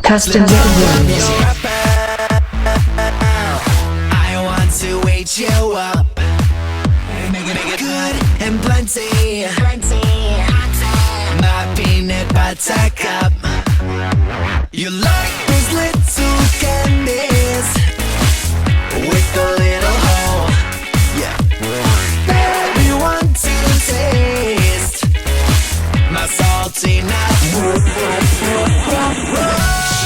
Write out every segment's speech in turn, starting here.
Customs and Warriors. I want to wait you up. Make it good and plenty. My peanut butter cup. You like those little candies with a little hole. Yeah. Baby, want to taste my salty nut.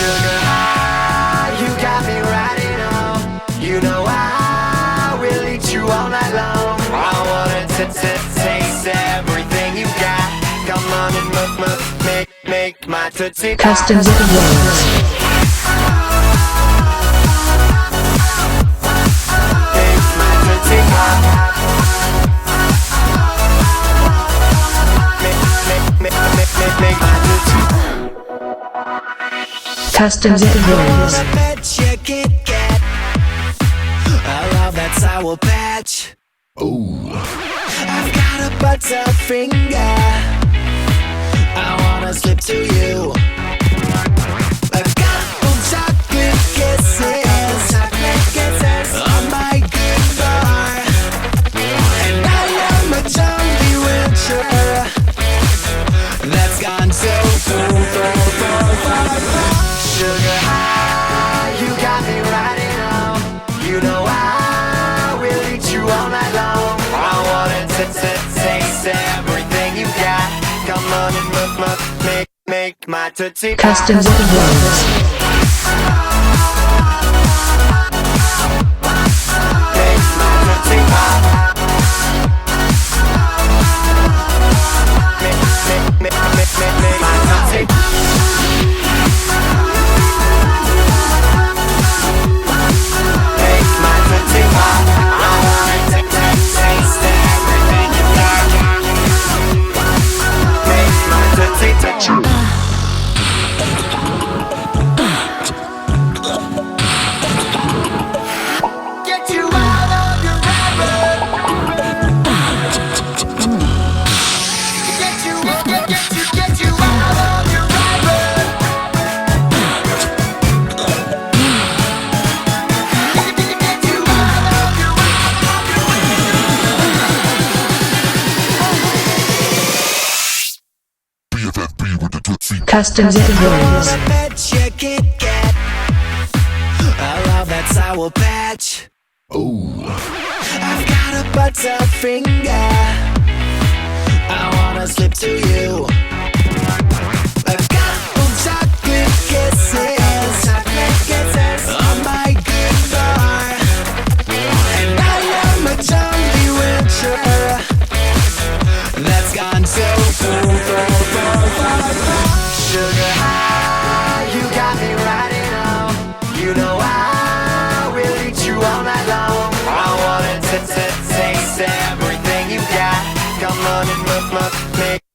Sugar high, you got me riding on. You know I will eat you all night long. I wanna taste everything you got. Come on and make my tootsie pop. Customs and Warriors. Customs and Warriors. I love that sour patch. Ooh. I've got a butter finger. I wanna slip to you. I've got chocolate kisses on my good bar. And I am a Johnny Winter that's gone so far. Sugar high, you got me riding on. You know I will eat you all night long. I wanna taste everything you got. Come on and make my tootsie pop. Customs and Warriors. Make my tootsie pop. Make my tootsie pop. Customs and Warriors. I love that sour patch. Ooh. I've got a butter finger. I wanna slip to you. I've got chocolate kisses on my good bar. And I am a Johnny Winter that's gone so far. Sugar high, you got me riding on. You know I will eat you all night long. I wanna taste everything you got. Come on and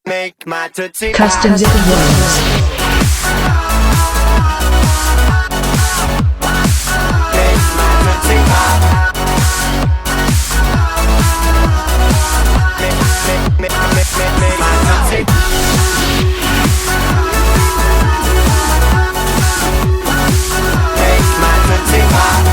make my tootsie pop. Customs and Warriors. Make my tootsie pop. Make my tootsie pop.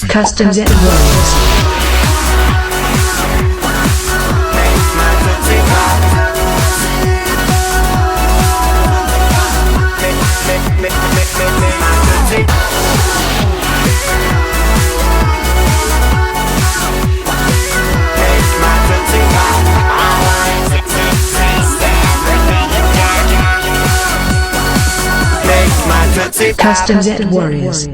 Customs and Warriors. Customs and Warriors.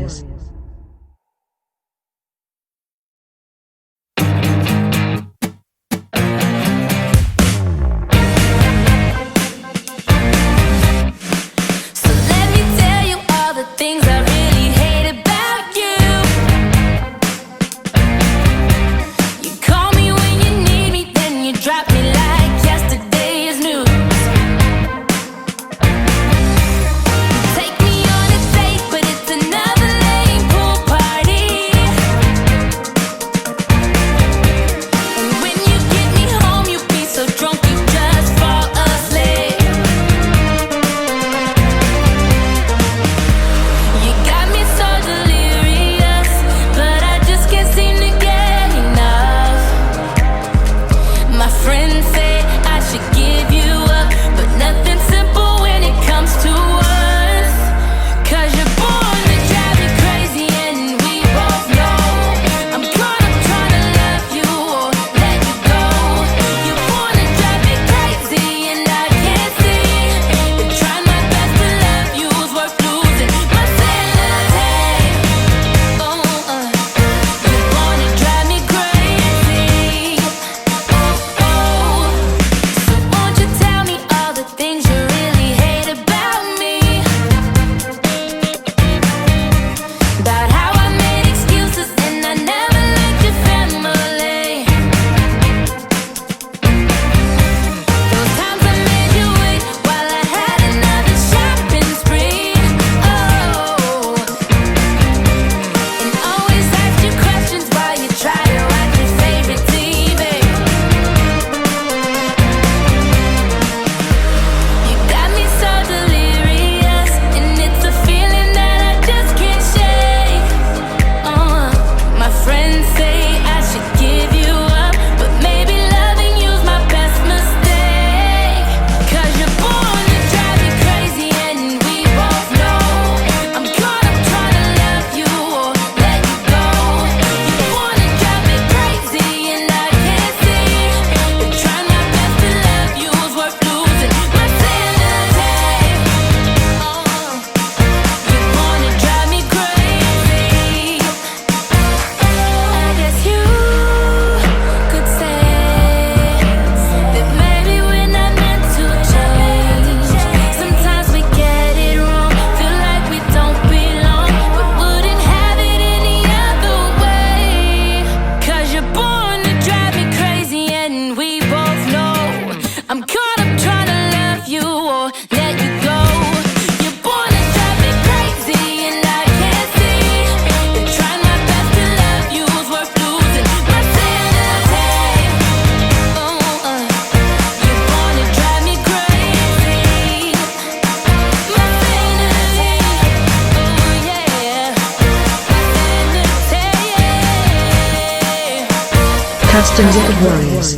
Customs at Warriors.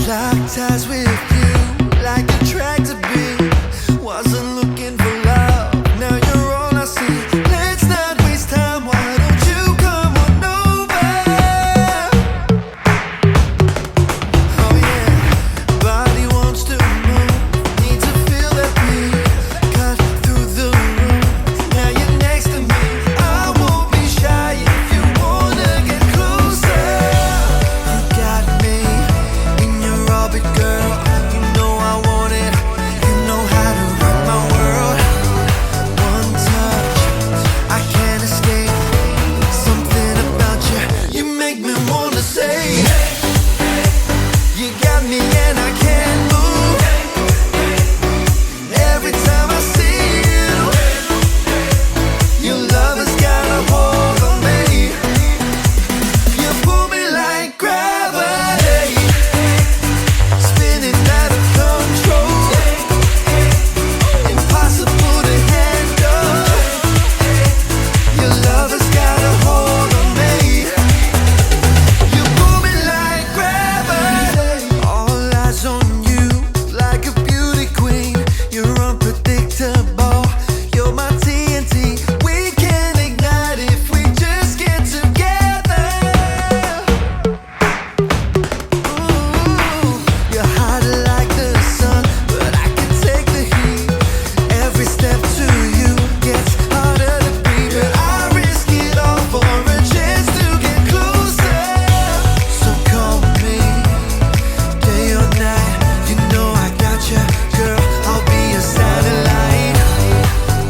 Locked eyes with you, like a track to be. Wasn't looking for love, now you're all I see. Let's not waste time, why don't you come on over? Oh yeah, body wants to move, need to feel that beat. Cut through the room, now you're next to me. I won't be shy if you wanna get closer. You got me in your orbit, girl. You know I want it. You know how to rock my world. One touch, I can't escape. Something about you, you make me wanna say. You got me and I can't move. Every time I see you, your love has got a hold on me. You pull me like gravity, spinning out of control, impossible to handle. Your love has got a hold on me. You pull me like gravity. All eyes on you, like a beauty queen. You're unpredictable. You're my TNT. We can ignite if we just get together. Ooh, you're hot like the sun, but I can take the heat. Every step to you gets harder to beat, but I risk it all for a chance to get closer. So call me day or night. You know I got you, girl. I'll be a satellite.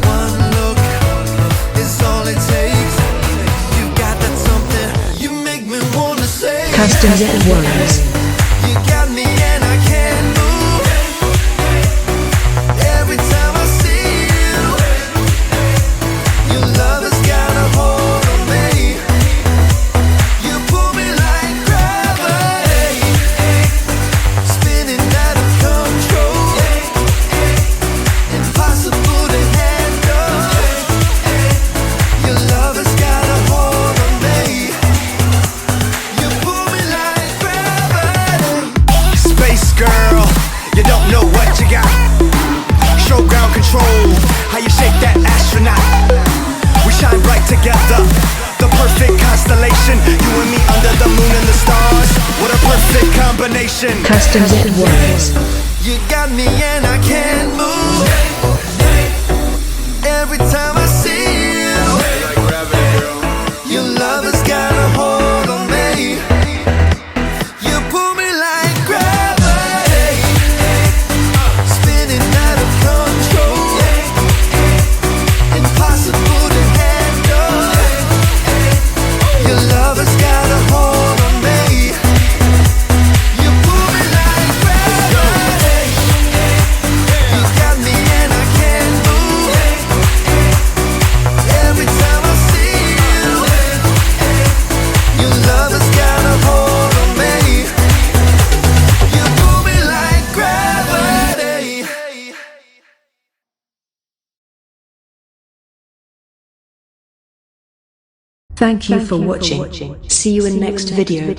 One look is all it takes. You got that something, you make me wanna say. Customs at Warriors. You got me and I can't move. Every time I see you, your love has got a hold on me. You pull me like gravity, spinning out of control, impossible to handle. Your love has got a hold on me. You pull me like gravity. Space girl, you don't know what you got. Show ground control, how you shake that astronaut. We shine bright together, the perfect constellation. You and me under the moon and the stars. What a perfect combination. Customs at Warriors. You got me and I can't move. Every time I see you, your love has got a hold on me. You pull me like gravity, spinning out of control, impossible to handle. Your love has got a hold on me. You pull me like gravity. You got me and I can't move. Every time I see you, your love has got a hold on me. You pull me like gravity. Thank you for watching. See you in next video.